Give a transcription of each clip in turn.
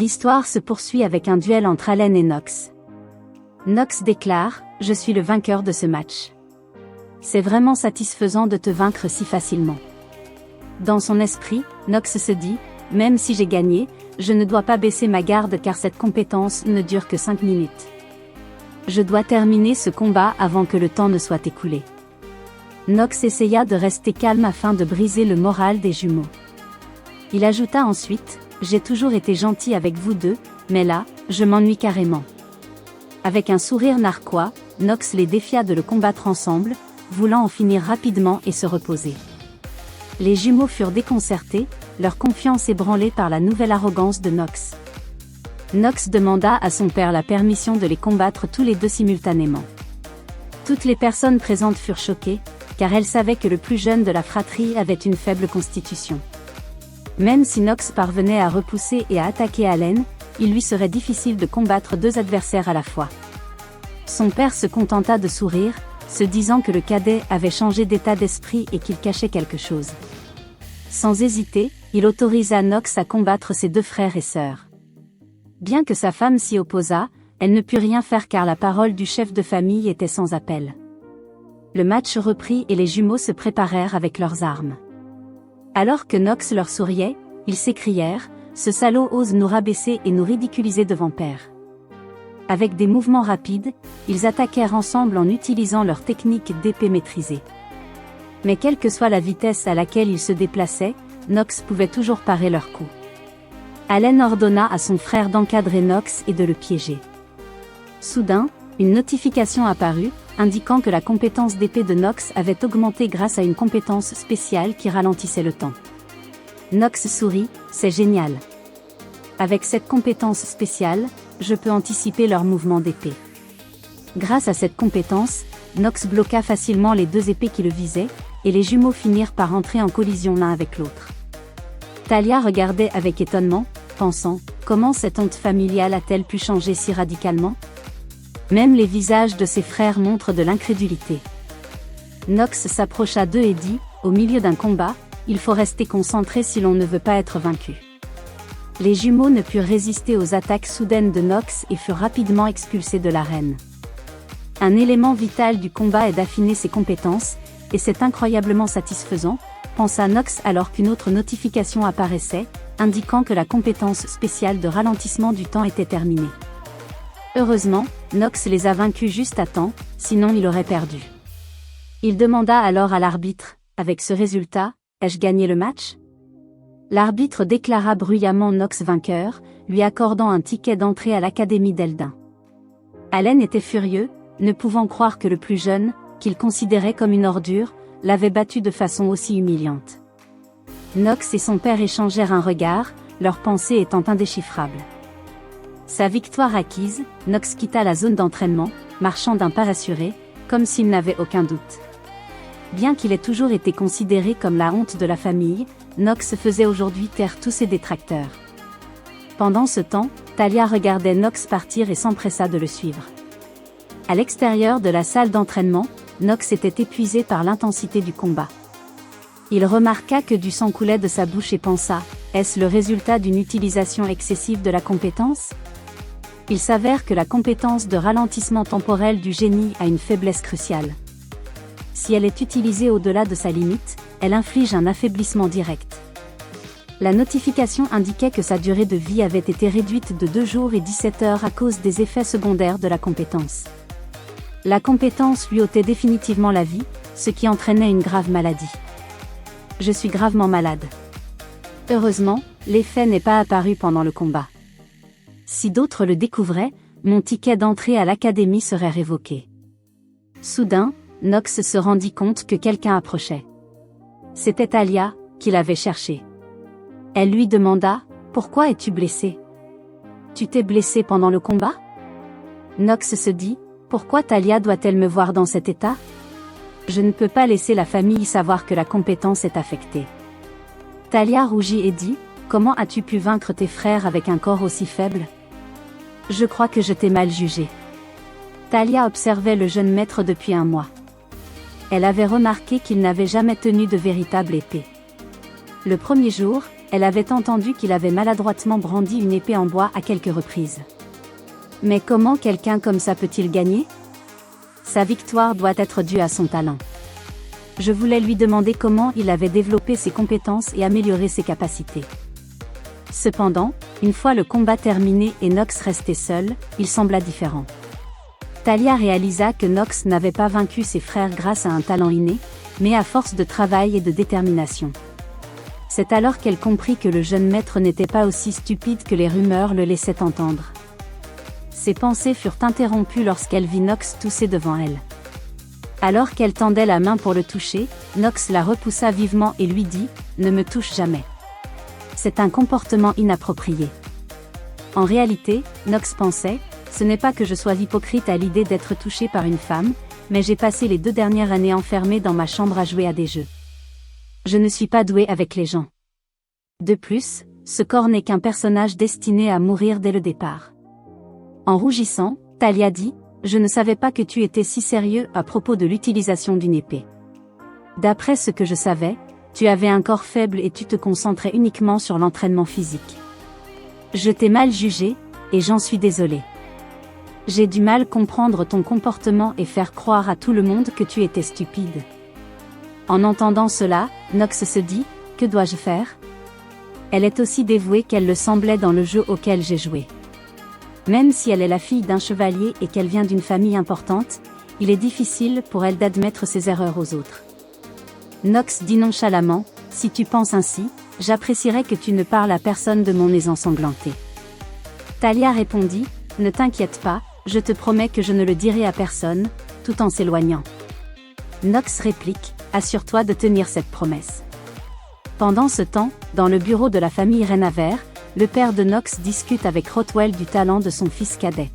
L'histoire se poursuit avec un duel entre Allen et Nox. Nox déclare « Je suis le vainqueur de ce match. C'est vraiment satisfaisant de te vaincre si facilement. » Dans son esprit, Nox se dit « Même si j'ai gagné, je ne dois pas baisser ma garde car cette compétence ne dure que 5 minutes. Je dois terminer ce combat avant que le temps ne soit écoulé. » Nox essaya de rester calme afin de briser le moral des jumeaux. Il ajouta ensuite « J'ai toujours été gentil avec vous deux, mais là, je m'ennuie carrément. » Avec un sourire narquois, Nox les défia de le combattre ensemble, voulant en finir rapidement et se reposer. Les jumeaux furent déconcertés, leur confiance ébranlée par la nouvelle arrogance de Nox. Nox demanda à son père la permission de les combattre tous les deux simultanément. Toutes les personnes présentes furent choquées, car elles savaient que le plus jeune de la fratrie avait une faible constitution. Même si Nox parvenait à repousser et à attaquer Allen, il lui serait difficile de combattre deux adversaires à la fois. Son père se contenta de sourire, se disant que le cadet avait changé d'état d'esprit et qu'il cachait quelque chose. Sans hésiter, il autorisa Nox à combattre ses deux frères et sœurs. Bien que sa femme s'y opposât, elle ne put rien faire car la parole du chef de famille était sans appel. Le match reprit et les jumeaux se préparèrent avec leurs armes. Alors que Nox leur souriait, ils s'écrièrent « Ce salaud ose nous rabaisser et nous ridiculiser devant père. » Avec des mouvements rapides, ils attaquèrent ensemble en utilisant leur technique d'épée maîtrisée. Mais quelle que soit la vitesse à laquelle ils se déplaçaient, Nox pouvait toujours parer leurs coups. Allen ordonna à son frère d'encadrer Nox et de le piéger. Soudain, une notification apparut, indiquant que la compétence d'épée de Nox avait augmenté grâce à une compétence spéciale qui ralentissait le temps. Nox sourit, c'est génial. Avec cette compétence spéciale, je peux anticiper leurs mouvements d'épée. Grâce à cette compétence, Nox bloqua facilement les deux épées qui le visaient, et les jumeaux finirent par entrer en collision l'un avec l'autre. Talia regardait avec étonnement, pensant « Comment cette honte familiale a-t-elle pu changer si radicalement ?» Même les visages de ses frères montrent de l'incrédulité. Nox s'approcha d'eux et dit « Au milieu d'un combat, il faut rester concentré si l'on ne veut pas être vaincu. » Les jumeaux ne purent résister aux attaques soudaines de Nox et furent rapidement expulsés de l'arène. Un élément vital du combat est d'affiner ses compétences, et c'est incroyablement satisfaisant, pensa Nox alors qu'une autre notification apparaissait, indiquant que la compétence spéciale de ralentissement du temps était terminée. Heureusement, Nox les a vaincus juste à temps, sinon il aurait perdu. Il demanda alors à l'arbitre, avec ce résultat, ai-je gagné le match ? L'arbitre déclara bruyamment Nox vainqueur, lui accordant un ticket d'entrée à l'Académie d'Eldin. Allen était furieux, ne pouvant croire que le plus jeune, qu'il considérait comme une ordure, l'avait battu de façon aussi humiliante. Nox et son père échangèrent un regard, leurs pensées étant indéchiffrables. Sa victoire acquise, Nox quitta la zone d'entraînement, marchant d'un pas rassuré, comme s'il n'avait aucun doute. Bien qu'il ait toujours été considéré comme la honte de la famille, Nox faisait aujourd'hui taire tous ses détracteurs. Pendant ce temps, Talia regardait Nox partir et s'empressa de le suivre. À l'extérieur de la salle d'entraînement, Nox était épuisé par l'intensité du combat. Il remarqua que du sang coulait de sa bouche et pensa, est-ce le résultat d'une utilisation excessive de la compétence ? Il s'avère que la compétence de ralentissement temporel du génie a une faiblesse cruciale. Si elle est utilisée au-delà de sa limite, elle inflige un affaiblissement direct. La notification indiquait que sa durée de vie avait été réduite de 2 jours et 17 heures à cause des effets secondaires de la compétence. La compétence lui ôtait définitivement la vie, ce qui entraînait une grave maladie. Je suis gravement malade. Heureusement, l'effet n'est pas apparu pendant le combat. Si d'autres le découvraient, mon ticket d'entrée à l'académie serait révoqué. Soudain, Nox se rendit compte que quelqu'un approchait. C'était Talia, qui l'avait cherché. Elle lui demanda « Pourquoi es-tu blessé ? Tu t'es blessé pendant le combat ?» Nox se dit « Pourquoi Talia doit-elle me voir dans cet état ? Je ne peux pas laisser la famille savoir que la compétence est affectée. » Talia rougit et dit « Comment as-tu pu vaincre tes frères avec un corps aussi faible ? Je crois que je t'ai mal jugé. » Talia observait le jeune maître depuis un mois. Elle avait remarqué qu'il n'avait jamais tenu de véritable épée. Le premier jour, elle avait entendu qu'il avait maladroitement brandi une épée en bois à quelques reprises. Mais comment quelqu'un comme ça peut-il gagner? Sa victoire doit être due à son talent. Je voulais lui demander comment il avait développé ses compétences et amélioré ses capacités. Cependant, une fois le combat terminé et Nox resté seul, il sembla différent. Talia réalisa que Nox n'avait pas vaincu ses frères grâce à un talent inné, mais à force de travail et de détermination. C'est alors qu'elle comprit que le jeune maître n'était pas aussi stupide que les rumeurs le laissaient entendre. Ses pensées furent interrompues lorsqu'elle vit Nox tousser devant elle. Alors qu'elle tendait la main pour le toucher, Nox la repoussa vivement et lui dit « Ne me touche jamais. C'est un comportement inapproprié. » En réalité, Nox pensait « Ce n'est pas que je sois hypocrite à l'idée d'être touchée par une femme, mais j'ai passé les 2 dernières années enfermée dans ma chambre à jouer à des jeux. Je ne suis pas douée avec les gens. De plus, ce corps n'est qu'un personnage destiné à mourir dès le départ. » En rougissant, Talia dit « Je ne savais pas que tu étais si sérieux à propos de l'utilisation d'une épée. D'après ce que je savais, tu avais un corps faible et tu te concentrais uniquement sur l'entraînement physique. Je t'ai mal jugé, et j'en suis désolée. J'ai du mal comprendre ton comportement et faire croire à tout le monde que tu étais stupide. » En entendant cela, Nox se dit « Que dois-je faire ? Elle est aussi dévouée qu'elle le semblait dans le jeu auquel j'ai joué. Même si elle est la fille d'un chevalier et qu'elle vient d'une famille importante, il est difficile pour elle d'admettre ses erreurs aux autres. » Nox dit nonchalamment « Si tu penses ainsi, j'apprécierais que tu ne parles à personne de mon nez ensanglanté. » Talia répondit « Ne t'inquiète pas, je te promets que je ne le dirai à personne, tout en s'éloignant. » Nox réplique « Assure-toi de tenir cette promesse. » Pendant ce temps, dans le bureau de la famille Renaver, le père de Nox discute avec Rothwell du talent de son fils cadet.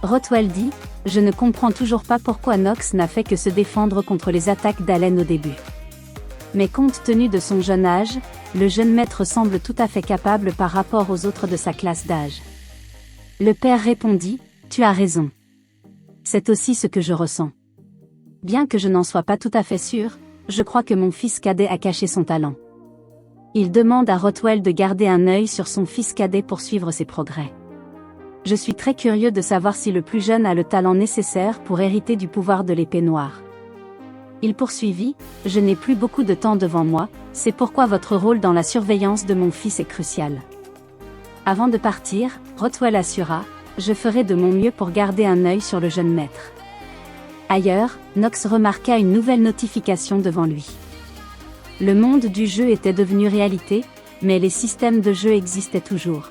Rothwell dit « Je ne comprends toujours pas pourquoi Nox n'a fait que se défendre contre les attaques d'Allen au début. Mais compte tenu de son jeune âge, le jeune maître semble tout à fait capable par rapport aux autres de sa classe d'âge. » Le père répondit « Tu as raison. C'est aussi ce que je ressens. Bien que je n'en sois pas tout à fait sûr, je crois que mon fils cadet a caché son talent. » Il demande à Rothwell de garder un œil sur son fils cadet pour suivre ses progrès. Je suis très curieux de savoir si le plus jeune a le talent nécessaire pour hériter du pouvoir de l'épée noire. Il poursuivit, « Je n'ai plus beaucoup de temps devant moi, c'est pourquoi votre rôle dans la surveillance de mon fils est crucial. » Avant de partir, Rothwell assura, « Je ferai de mon mieux pour garder un œil sur le jeune maître. » Ailleurs, Nox remarqua une nouvelle notification devant lui. Le monde du jeu était devenu réalité, mais les systèmes de jeu existaient toujours.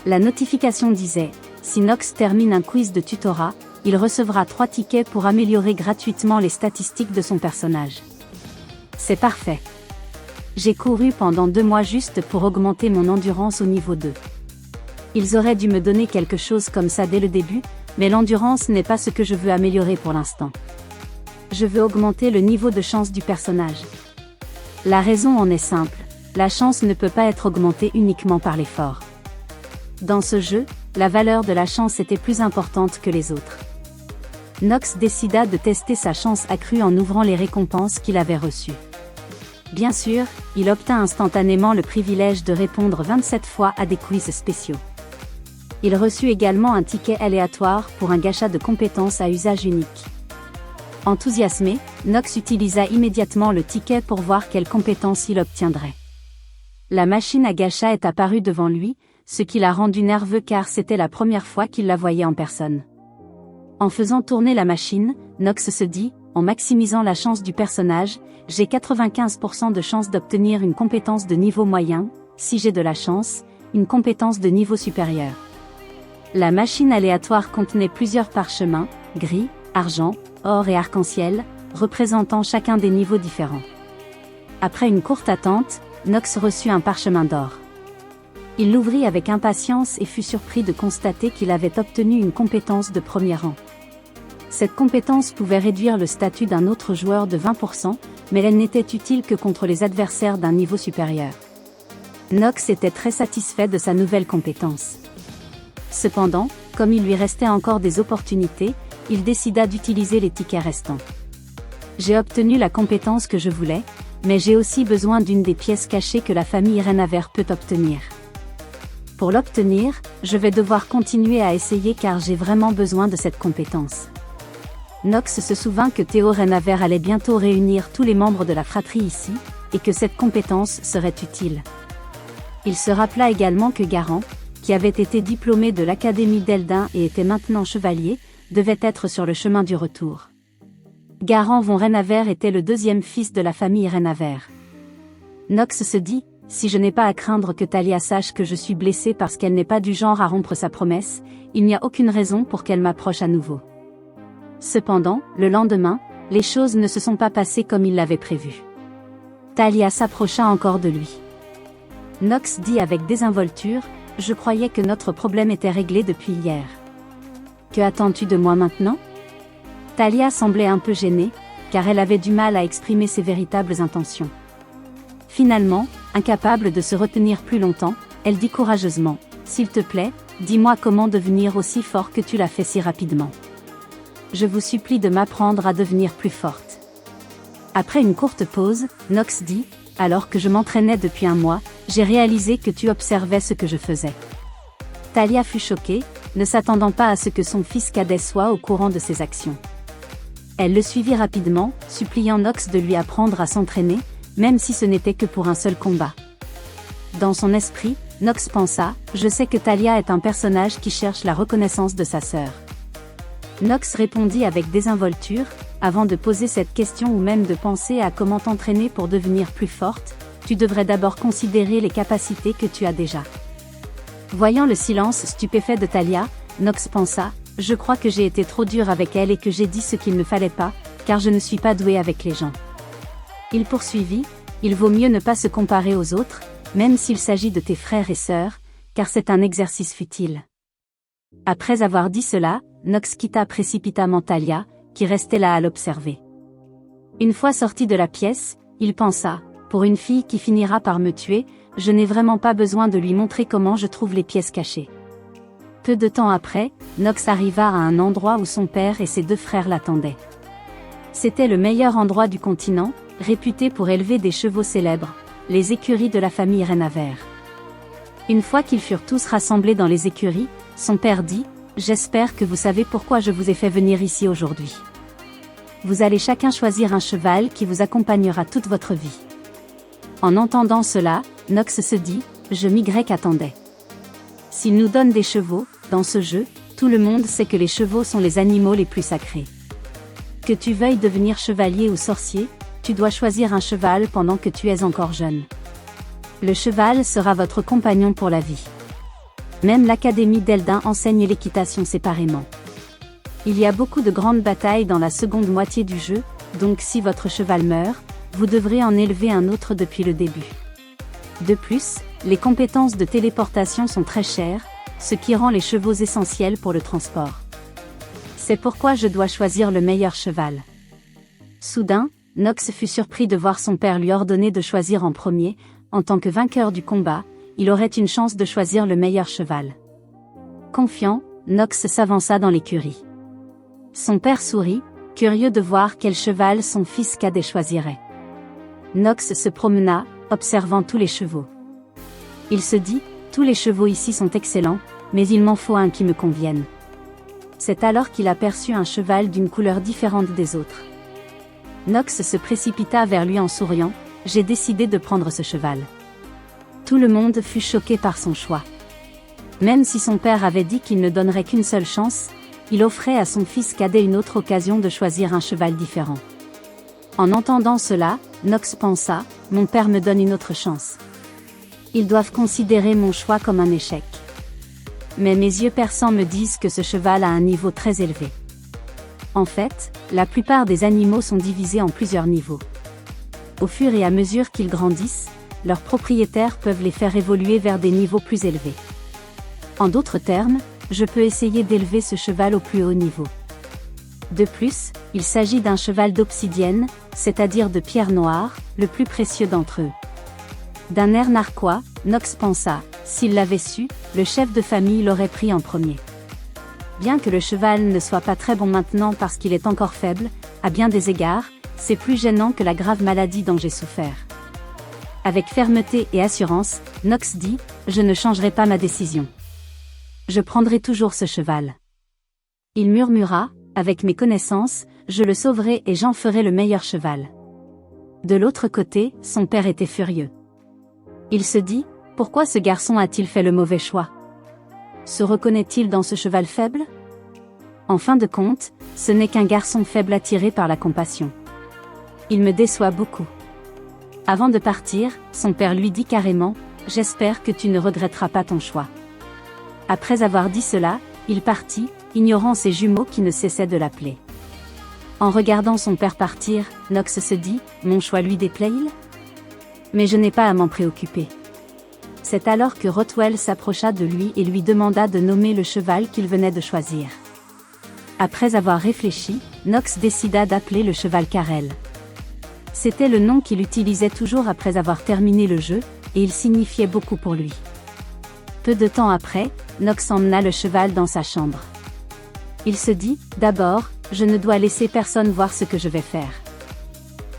La notification disait « Si Nox termine un quiz de tutorat, il recevra 3 tickets pour améliorer gratuitement les statistiques de son personnage. » C'est parfait. J'ai couru pendant 2 mois juste pour augmenter mon endurance au niveau 2. Ils auraient dû me donner quelque chose comme ça dès le début, mais l'endurance n'est pas ce que je veux améliorer pour l'instant. Je veux augmenter le niveau de chance du personnage. La raison en est simple, la chance ne peut pas être augmentée uniquement par l'effort. Dans ce jeu, la valeur de la chance était plus importante que les autres. Nox décida de tester sa chance accrue en ouvrant les récompenses qu'il avait reçues. Bien sûr, il obtint instantanément le privilège de répondre 27 fois à des quiz spéciaux. Il reçut également un ticket aléatoire pour un gacha de compétences à usage unique. Enthousiasmé, Nox utilisa immédiatement le ticket pour voir quelles compétences il obtiendrait. La machine à gacha est apparue devant lui, ce qui l'a rendu nerveux car c'était la première fois qu'il la voyait en personne. En faisant tourner la machine, Nox se dit, en maximisant la chance du personnage, j'ai 95% de chance d'obtenir une compétence de niveau moyen, si j'ai de la chance, une compétence de niveau supérieur. La machine aléatoire contenait plusieurs parchemins, gris, argent, or et arc-en-ciel, représentant chacun des niveaux différents. Après une courte attente, Nox reçut un parchemin d'or. Il l'ouvrit avec impatience et fut surpris de constater qu'il avait obtenu une compétence de premier rang. Cette compétence pouvait réduire le statut d'un autre joueur de 20%, mais elle n'était utile que contre les adversaires d'un niveau supérieur. Nox était très satisfait de sa nouvelle compétence. Cependant, comme il lui restait encore des opportunités, il décida d'utiliser les tickets restants. J'ai obtenu la compétence que je voulais, mais j'ai aussi besoin d'une des pièces cachées que la famille Renaver peut obtenir. Pour l'obtenir, je vais devoir continuer à essayer car j'ai vraiment besoin de cette compétence. Nox se souvint que Théo Renaver allait bientôt réunir tous les membres de la fratrie ici, et que cette compétence serait utile. Il se rappela également que Garand, qui avait été diplômé de l'Académie d'Eldin et était maintenant chevalier, devait être sur le chemin du retour. Garand von Renaver était le deuxième fils de la famille Renaver. Nox se dit, si je n'ai pas à craindre que Thalia sache que je suis blessé parce qu'elle n'est pas du genre à rompre sa promesse, il n'y a aucune raison pour qu'elle m'approche à nouveau. Cependant, le lendemain, les choses ne se sont pas passées comme il l'avait prévu. Thalia s'approcha encore de lui. Nox dit avec désinvolture, je croyais que notre problème était réglé depuis hier. Que attends-tu de moi maintenant ? Thalia semblait un peu gênée, car elle avait du mal à exprimer ses véritables intentions. Finalement, incapable de se retenir plus longtemps, elle dit courageusement, « S'il te plaît, dis-moi comment devenir aussi fort que tu l'as fait si rapidement. Je vous supplie de m'apprendre à devenir plus forte. » Après une courte pause, Nox dit, « Alors que je m'entraînais depuis un mois, j'ai réalisé que tu observais ce que je faisais. » Thalia fut choquée, ne s'attendant pas à ce que son fils cadet soit au courant de ses actions. Elle le suivit rapidement, suppliant Nox de lui apprendre à s'entraîner, même si ce n'était que pour un seul combat. Dans son esprit, Nox pensa, je sais que Thalia est un personnage qui cherche la reconnaissance de sa sœur. Nox répondit avec désinvolture, avant de poser cette question ou même de penser à comment t'entraîner pour devenir plus forte, tu devrais d'abord considérer les capacités que tu as déjà. Voyant le silence stupéfait de Thalia, Nox pensa, je crois que j'ai été trop dur avec elle et que j'ai dit ce qu'il ne fallait pas, car je ne suis pas doué avec les gens. Il poursuivit, il vaut mieux ne pas se comparer aux autres, même s'il s'agit de tes frères et sœurs, car c'est un exercice futile. Après avoir dit cela, Nox quitta précipitamment Thalia, qui restait là à l'observer. Une fois sorti de la pièce, il pensa, pour une fille qui finira par me tuer, je n'ai vraiment pas besoin de lui montrer comment je trouve les pièces cachées. Peu de temps après, Nox arriva à un endroit où son père et ses deux frères l'attendaient. C'était le meilleur endroit du continent, réputé pour élever des chevaux célèbres, les écuries de la famille Renaver. Une fois qu'ils furent tous rassemblés dans les écuries, son père dit, « J'espère que vous savez pourquoi je vous ai fait venir ici aujourd'hui. Vous allez chacun choisir un cheval qui vous accompagnera toute votre vie. » En entendant cela, Nox se dit, « Je Y attendais. S'il nous donne des chevaux, dans ce jeu, tout le monde sait que les chevaux sont les animaux les plus sacrés. Que tu veuilles devenir chevalier ou sorcier, tu dois choisir un cheval pendant que tu es encore jeune. Le cheval sera votre compagnon pour la vie. Même l'Académie d'Eldin enseigne l'équitation séparément. Il y a beaucoup de grandes batailles dans la seconde moitié du jeu, donc si votre cheval meurt, vous devrez en élever un autre depuis le début. De plus, les compétences de téléportation sont très chères, ce qui rend les chevaux essentiels pour le transport. C'est pourquoi je dois choisir le meilleur cheval. » Soudain, Nox fut surpris de voir son père lui ordonner de choisir en premier, en tant que vainqueur du combat, il aurait une chance de choisir le meilleur cheval. Confiant, Nox s'avança dans l'écurie. Son père sourit, curieux de voir quel cheval son fils cadet choisirait. Nox se promena, observant tous les chevaux. Il se dit, tous les chevaux ici sont excellents, mais il m'en faut un qui me convienne. C'est alors qu'il aperçut un cheval d'une couleur différente des autres. Nox se précipita vers lui en souriant, « J'ai décidé de prendre ce cheval. » Tout le monde fut choqué par son choix. Même si son père avait dit qu'il ne donnerait qu'une seule chance, il offrait à son fils cadet une autre occasion de choisir un cheval différent. En entendant cela, Nox pensa, « Mon père me donne une autre chance. Ils doivent considérer mon choix comme un échec. Mais mes yeux perçants me disent que ce cheval a un niveau très élevé. » En fait, la plupart des animaux sont divisés en plusieurs niveaux. Au fur et à mesure qu'ils grandissent, leurs propriétaires peuvent les faire évoluer vers des niveaux plus élevés. En d'autres termes, je peux essayer d'élever ce cheval au plus haut niveau. De plus, il s'agit d'un cheval d'obsidienne, c'est-à-dire de pierre noire, le plus précieux d'entre eux. D'un air narquois, Nox pensa, s'il l'avait su, le chef de famille l'aurait pris en premier. Bien que le cheval ne soit pas très bon maintenant parce qu'il est encore faible, à bien des égards, c'est plus gênant que la grave maladie dont j'ai souffert. Avec fermeté et assurance, Nox dit, je ne changerai pas ma décision. Je prendrai toujours ce cheval. Il murmura, avec mes connaissances, je le sauverai et j'en ferai le meilleur cheval. De l'autre côté, son père était furieux. Il se dit, pourquoi ce garçon a-t-il fait le mauvais choix? Se reconnaît-il dans ce cheval faible? En fin de compte, ce n'est qu'un garçon faible attiré par la compassion. Il me déçoit beaucoup. Avant de partir, son père lui dit carrément, j'espère que tu ne regretteras pas ton choix. Après avoir dit cela, il partit, ignorant ses jumeaux qui ne cessaient de l'appeler. En regardant son père partir, Nox se dit, mon choix lui déplaît-il? Mais je n'ai pas à m'en préoccuper. C'est alors que Rothwell s'approcha de lui et lui demanda de nommer le cheval qu'il venait de choisir. Après avoir réfléchi, Nox décida d'appeler le cheval Karel. C'était le nom qu'il utilisait toujours après avoir terminé le jeu, et il signifiait beaucoup pour lui. Peu de temps après, Nox emmena le cheval dans sa chambre. Il se dit, d'abord, je ne dois laisser personne voir ce que je vais faire.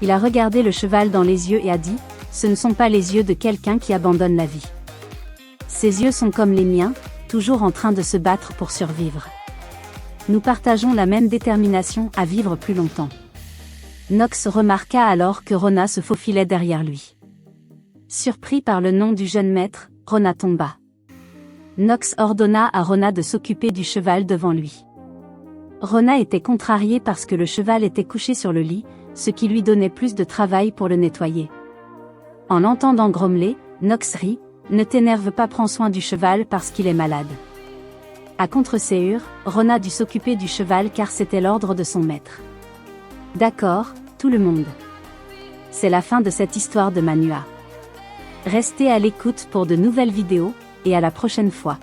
Il a regardé le cheval dans les yeux et a dit, ce ne sont pas les yeux de quelqu'un qui abandonne la vie. Ses yeux sont comme les miens, toujours en train de se battre pour survivre. Nous partageons la même détermination à vivre plus longtemps. Nox remarqua alors que Rona se faufilait derrière lui. Surpris par le nom du jeune maître, Rona tomba. Nox ordonna à Rona de s'occuper du cheval devant lui. Rona était contrariée parce que le cheval était couché sur le lit, ce qui lui donnait plus de travail pour le nettoyer. En l'entendant grommeler, Nox rit, ne t'énerve pas, prends soin du cheval parce qu'il est malade. À contre-séhur, Rona dut s'occuper du cheval car c'était l'ordre de son maître. D'accord, tout le monde. C'est la fin de cette histoire de Manua. Restez à l'écoute pour de nouvelles vidéos, et à la prochaine fois.